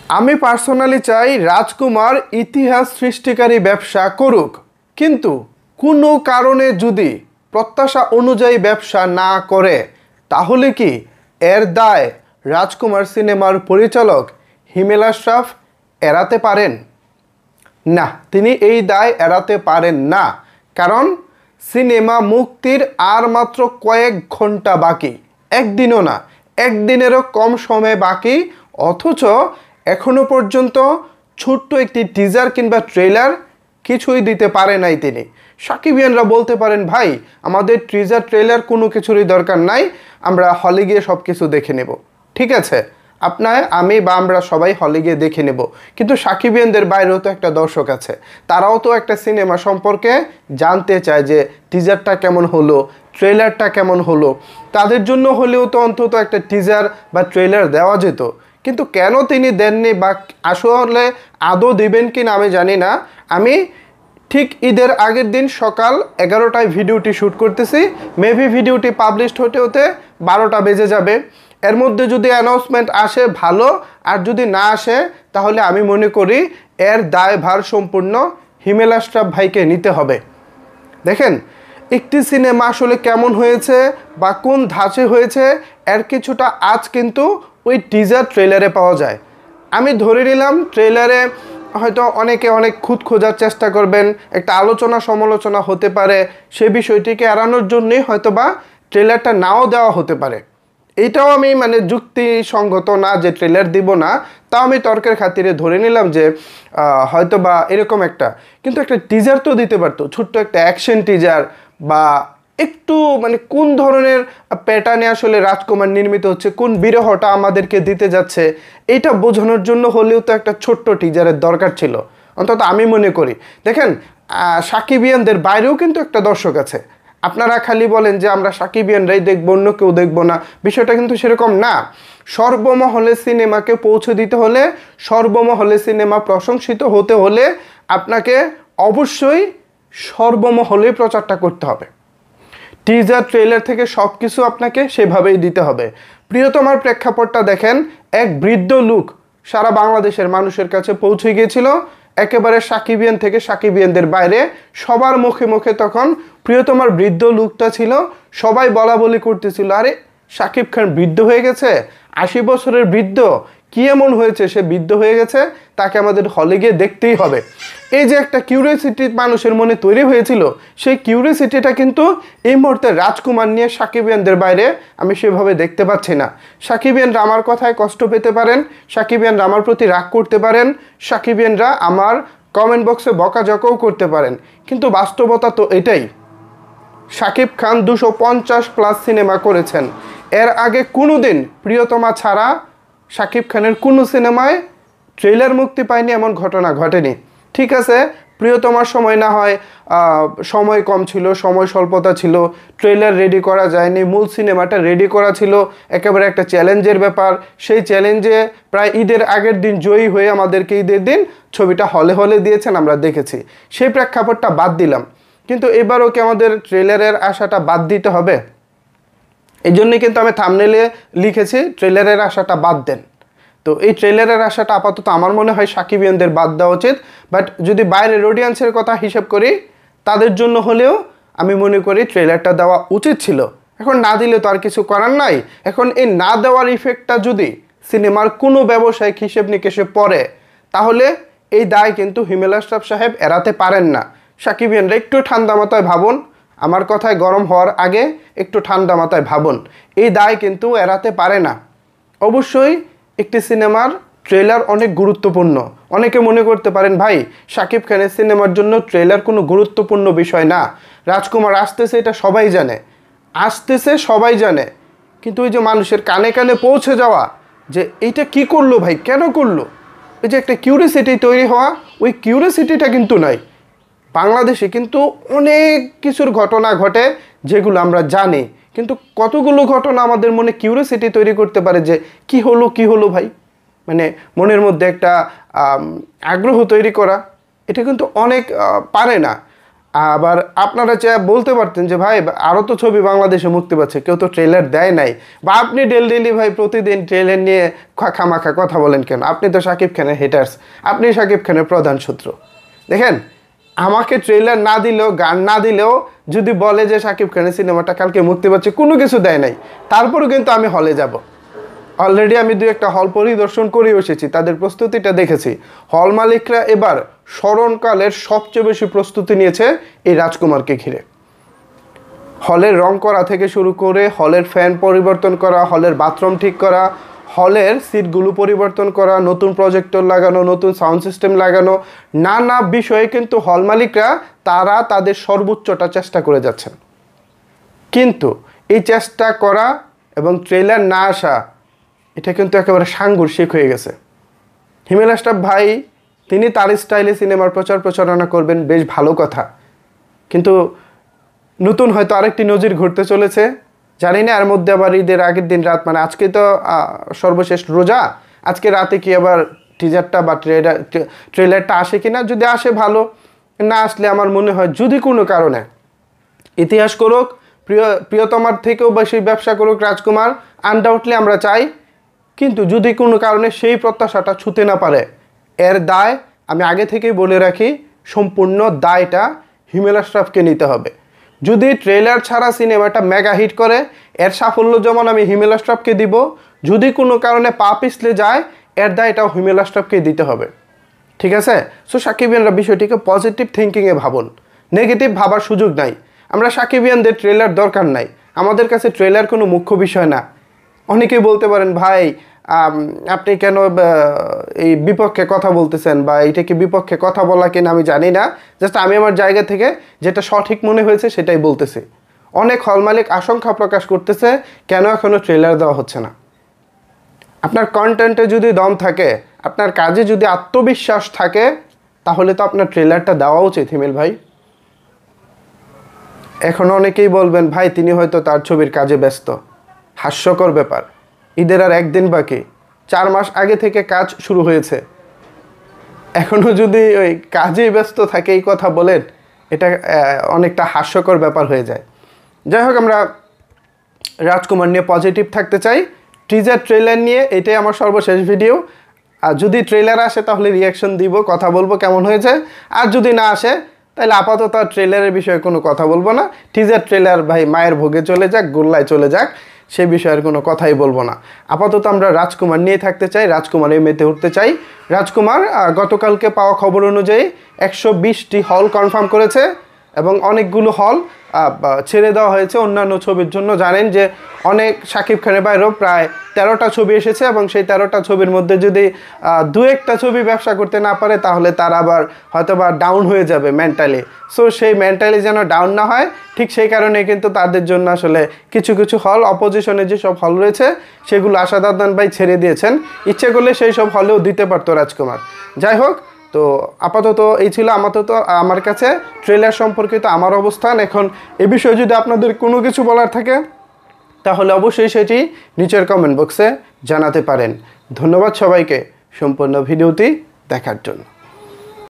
আমি পার্সোনালি চাই রাজকুমার ইতিহাস সৃষ্টিকারী ব্যবসা করুক, কিন্তু কোনো কারণে যদি প্রত্যাশা অনুযায়ী ব্যবসা না করে তাহলে কি এর দায় রাজকুমার সিনেমার পরিচালক হিমেল আশরাফ এড়াতে পারেন? না, তিনি এই দায় এড়াতে পারেন না। কারণ সিনেমা মুক্তির আর মাত্র কয়েক ঘন্টা বাকি, একদিনও না, একদিনেরও কম সময় বাকি। অথচ এখনো পর্যন্ত ছোট্ট একটি টিজার কিংবা ট্রেলার কিছুই দিতে পারে নাই তিনি। সাকিবিয়ানরা বলতে পারেন, ভাই আমাদের টিজার ট্রেলার কোনো কিছুরই দরকার নাই, আমরা হলে গিয়ে সব কিছু দেখে নেব। ঠিক আছে, আমি বা আমরা সবাই হলে গিয়ে দেখে নেব, কিন্তু সাকিবিয়ানদের বাইরেও তো একটা দর্শক আছে, তারাও তো একটা সিনেমা সম্পর্কে জানতে চায় যে টিজারটা কেমন হলো, ট্রেলারটা কেমন হলো। তাদের জন্য হলেও তো অন্তত একটা টিজার বা ট্রেলার দেওয়া যেত। কিন্তু কেন তিনি দেননি, বা আসলে আদৌ দিবেন কি না আমি জানি না। আমি ঠিক ঈদের আগের দিন সকাল 11টায় ভিডিওটি শ্যুট করতেছি, মেবি ভিডিওটি পাবলিশড হতে হতে 12টা বেজে যাবে। এর মধ্যে যদি অ্যানাউন্সমেন্ট আসে ভালো, আর যদি না আসে তাহলে আমি মনে করি এর দায়ভার সম্পূর্ণ হিমেল আশরাফ ভাইকে নিতে হবে। দেখেন, একটি সিনেমা আসলে কেমন হয়েছে বা কোন ধাঁচে হয়েছে এর কিছুটা আজ কিন্তু ওই টিজার ট্রেলারে পাওয়া যায়। আমি ধরে নিলাম ট্রেলারে হয়তো অনেকে অনেক খুঁত খোঁজার চেষ্টা করবেন, একটা আলোচনা সমালোচনা হতে পারে, সে বিষয়টিকে এড়ানোর জন্যই হয়তো বা ট্রেলারটা নাও দেওয়া হতে পারে। এইটাও আমি যুক্তিসঙ্গত না যে ট্রেলার দিব না, তাও আমি তর্কের খাতিরে ধরে নিলাম যে হয়তো বা এরকম একটা, কিন্তু একটা টিজার তো দিতে পারতো, ছোট্ট একটা অ্যাকশন টিজার, বা একটু কোন ধরনের প্যাটার্নে আসলে রাজকুমার নির্মিত হচ্ছে, কোন বিরহটা আমাদেরকে দিতে যাচ্ছে, এইটা বোঝানোর জন্য হলেও তো একটা ছোট্ট টিজারের দরকার ছিল, অন্তত আমি মনে করি। দেখেন, সাকিবিয়ানদের বাইরেও কিন্তু একটা দর্শক আছে। আপনারা খালি বলেন যে আমরা সাকিবিয়ানরাই দেখবো, অন্য কেউ দেখবো না, বিষয়টা কিন্তু সেরকম না। সর্বমহলে সিনেমাকে পৌঁছে দিতে হলে, সর্বমহলে সিনেমা প্রশংসিত হতে হলে আপনাকে অবশ্যই সর্বমহলে প্রচারটা করতে হবে। টিজার ট্রেলার থেকে সব কিছু আপনাকে সেভাবেই দিতে হবে। প্রিয়তমার প্রেক্ষাপটটা দেখেন, এক বৃদ্ধ লোক সারা বাংলাদেশের মানুষের কাছে পৌঁছে গিয়েছিল, একেবারে সাকিবিয়ান থেকে সাকিবিয়ানদের বাইরে সবার মুখে মুখে তখন প্রিয়তমার বৃদ্ধ লোকটা ছিল। সবাই বলা বলি করতেছিল, আরে শাকিব খান বৃদ্ধ হয়ে গেছে, 80 বছরের বৃদ্ধ, কি এমন হয়েছে সে বৃদ্ধ হয়ে গেছে, তাকে আমাদের হলে গিয়ে দেখতেই হবে। এই যে একটা কিউরিওসিটি মানুষের মনে তৈরি হয়েছিল, সেই কিউরিওসিটিটা কিন্তু এই মুহূর্তে রাজকুমার নিয়ে সাকিবিয়ানদের বাইরে আমি সেভাবে দেখতে পাচ্ছি না। সাকিবিয়ানরা আমার কথায় কষ্ট পেতে পারেন, সাকিবিয়ানরা আমার প্রতি রাগ করতে পারেন, সাকিবিয়ানরা আমার কমেন্ট বক্সে বকাঝকাও করতে পারেন, কিন্তু বাস্তবতা তো এটাই। শাকিব খান 250+ সিনেমা করেছেন, এর আগে কোনো দিন প্রিয়তমা ছাড়া শাকিব খানের কোনো সিনেমায় ট্রেলার মুক্তি পায়নি, এমন ঘটনা ঘটেনি। ঠিক আছে, প্রিয়তমার সময় না হয় সময় কম ছিল, সময় স্বল্পতা ছিল, ট্রেলার রেডি করা যায়নি, মূল সিনেমাটা রেডি করা ছিল একেবারে একটা চ্যালেঞ্জের ব্যাপার। সেই চ্যালেঞ্জে প্রায় ঈদের আগের দিন জয়ী হয়ে আমাদেরকে ঈদের দিন ছবিটা হলে হলে দিয়েছেন, আমরা দেখেছি। সেই প্রেক্ষাপটটা বাদ দিলাম, কিন্তু এবারও কি আমাদের ট্রেলারের আশাটা বাদ দিতে হবে? এই জন্যই কিন্তু আমি থাম্বনেলে লিখেছি ট্রেলারের আশাটা বাদ দেন। তো এই ট্রেলারের আশাটা আপাতত আমার মনে হয় সাকিবিয়ানদের বাদ দেওয়া উচিত। বাট যদি বাইরের অডিয়েন্সের কথা হিসেব করি, তাদের জন্য হলেও আমি মনে করি ট্রেলারটা দেওয়া উচিত ছিল। এখন না দিলে তো আর কিছু করার নাই। এখন এই না দেওয়ার ইফেক্টটা যদি সিনেমার কোনো ব্যবসায়িক হিসেব নিকেশে পড়ে, তাহলে এই দায় কিন্তু হিমেল আশরাফ সাহেব এড়াতে পারেন না। সাকিবিয়ানরা একটু ঠান্ডা মাথায় ভাবুন, আমার কথায় গরম হওয়ার আগে একটু ঠান্ডা মাথায় ভাবুন, এই দায় কিন্তু এড়াতে পারে না। অবশ্যই একটি সিনেমার ট্রেলার অনেক গুরুত্বপূর্ণ। অনেকে মনে করতে পারেন, ভাই শাকিব খানের সিনেমার জন্য ট্রেলার কোনো গুরুত্বপূর্ণ বিষয় না, রাজকুমার আসতেছে এটা সবাই জানে, আসতেছে সবাই জানে, কিন্তু ওই যে মানুষের কানে কানে পৌঁছে যাওয়া যে এইটা কি করলো ভাই, কেন করলো, এই যে একটা কিউরিওসিটি তৈরি হওয়া, ওই কিউরিওসিটিটা কিন্তু নাই। বাংলাদেশে কিন্তু অনেক কিছুর ঘটনা ঘটে যেগুলো আমরা জানি, কিন্তু কতগুলো ঘটনা আমাদের মনে কিউরিওসিটি তৈরি করতে পারে যে কি হলো ভাই, মনের মধ্যে একটা আগ্রহ তৈরি করা, এটা কিন্তু অনেক পারে না। আবার আপনারা চাই বলতে পারতেন যে ভাই আরও তো ছবি বাংলাদেশে মুক্তি পাচ্ছে, কেউ তো ট্রেলার দেয় নাই, বা আপনি ডেলি ভাই প্রতিদিন ট্রেলার নিয়ে খামাখা কথা বলেন কেন? আপনি তো শাকিব খানের হেটার্স, আপনি শাকিব খানের প্রধান শত্রু। দেখেন, আমাকে ট্রেলার না দিলেও, গান না দিলেও যদি বলে যে শাকিব খানের সিনেমাটা কালকে মুক্তি পাচ্ছে, কোনো কিছু দেয় নাই, তারপরেও কিন্তু আমি হলে যাব। অলরেডি আমি 2-1টা হল পরিদর্শন করে এসেছি, তাদের প্রস্তুতিটা দেখেছি। হল মালিকরা এবার স্মরণকালের সবচেয়ে বেশি প্রস্তুতি নিয়েছে এই রাজকুমারকে ঘিরে। হলের রং করা থেকে শুরু করে হলের ফ্যান পরিবর্তন করা, হলের বাথরুম ঠিক করা, হলের সিটগুলো পরিবর্তন করা, নতুন প্রজেক্টর লাগানো, নতুন সাউন্ড সিস্টেম লাগানো, নানা বিষয়ে কিন্তু হল মালিকরা তারা তাদের সর্বোচ্চটা চেষ্টা করে যাচ্ছেন। কিন্তু এই চেষ্টা করা এবং ট্রেলার না আসা, এটা কিন্তু একেবারে সাংঘর্ষিক হয়ে গেছে। হিমেল আশরাফ ভাই তিনি তার স্টাইলে সিনেমার প্রচারণা করবেন, বেশ ভালো কথা, কিন্তু নতুন হয়তো আরেকটি নজির ঘটতে চলেছে, জানি না। এর মধ্যে আবার ঈদের আগের দিন রাত, মানে আজকে তো সর্বশেষ রোজা, আজকে রাতে কি আবার টিজারটা বা ট্রেলারটা আসে কিনা, যদি আসে ভালো, না আসলে আমার মনে হয় যদি কোনো কারণে ইতিহাস করুক, প্রিয়তমার থেকেও বেশি ব্যবসা করুক রাজকুমার, আনডাউটলি আমরা চাই, কিন্তু যদি কোনো কারণে সেই প্রত্যাশাটা ছুঁতে না পারে, এর দায় আমি আগে থেকেই বলে রাখি, সম্পূর্ণ দায়টা হিমেল আশরাফকে নিতে হবে। যদি ট্রেলার ছাড়া সিনেমাটা মেগা হিট করে, এর সাফল্য যেমন আমি হিমেল আশরাফকে দিব, যদি কোনো কারণে পা পিছলে যায়, এর দায়টাও হিমেল আশরাফকে দিতে হবে, ঠিক আছে? সো সাকিবিয়ানরা বিষয়টিকে পজিটিভ থিঙ্কিংয়ে ভাবুন, নেগেটিভ ভাবার সুযোগ নাই। আমরা সাকিবিয়ানদের ট্রেলার দরকার নাই, আমাদের কাছে ট্রেলার কোনো মুখ্য বিষয় না। অনেকেই বলতে পারেন ভাই আপনি কেন এই বিপক্ষে কথা বলতেছেন, বা এইটাকে বিপক্ষে কথা বলা কিনা আমি জানি না, জাস্ট আমি আমার জায়গা থেকে যেটা সঠিক মনে হয়েছে সেটাই বলতেছি। অনেক হল মালিক আশঙ্কা প্রকাশ করতেছে কেন এখনও ট্রেলার দেওয়া হচ্ছে না। আপনার কন্টেন্টে যদি দম থাকে, আপনার কাজে যদি আত্মবিশ্বাস থাকে, তাহলে তো আপনার ট্রেলারটা দেওয়া উচিত হিমেল ভাই। এখন অনেকেই বলবেন ভাই তিনি হয়তো তার ছবির কাজে ব্যস্ত। হাস্যকর ব্যাপার, ঈদের আর একদিন বাকি, 4 মাস আগে থেকে কাজ শুরু হয়েছে, এখনও যদি ওই কাজেই ব্যস্ত থাকে এই কথা বলেন, এটা অনেকটা হাস্যকর ব্যাপার হয়ে যায়। যাই হোক, আমরা রাজকুমার নিয়ে পজিটিভ থাকতে চাই। টিজার ট্রেলার নিয়ে এটাই আমার সর্বশেষ ভিডিও। আর যদি ট্রেলার আসে তাহলে রিয়াকশন দিব, কথা বলবো কেমন হয়েছে। আর যদি না আসে তাহলে আপাতত ট্রেলারের বিষয়ে কোনো কথা বলবো না। টিজার ট্রেলার ভাই মায়ের ভোগে চলে যাক, গোল্লায় চলে যাক, সে বিষয়ের কোনো কথাই বলবো না। আপাতত আমরা রাজকুমার নিয়ে থাকতে চাই, রাজকুমারে মেতে উঠতে চাই। রাজকুমার গতকালকে পাওয়া খবর অনুযায়ী 120টি হল কনফার্ম করেছে এবং অনেকগুলো হল ছেড়ে দেওয়া হয়েছে অন্যান্য ছবির জন্য। জানেন যে অনেক শাকিব খানের বাইরেও প্রায় 13টা ছবি এসেছে, এবং সেই 13টা ছবির মধ্যে যদি 2-1টা ছবি ব্যবসা করতে না পারে, তাহলে তারা আবার হয়তো বা ডাউন হয়ে যাবে মেন্টালি। সো সেই মেন্টালি যেন ডাউন না হয়, ঠিক সেই কারণে কিন্তু তাদের জন্য আসলে কিছু কিছু হল, অপোজিশনে যেসব হল রয়েছে সেগুলো আশাদ আদনান ভাই ছেড়ে দিয়েছেন। ইচ্ছে করলে সেই সব হলেও দিতে পারতো রাজকুমার। যাই হোক, তো আপাতত এই ছিল আমার কাছে ট্রেলার সম্পর্কিত আমার অবস্থান। এখন এ বিষয়ে যদি আপনাদের কোনো কিছু বলার থাকে তাহলে অবশ্যই সেটি নিচের কমেন্ট বক্সে জানাতে পারেন। ধন্যবাদ সবাইকে সম্পূর্ণ ভিডিওটি দেখার জন্য।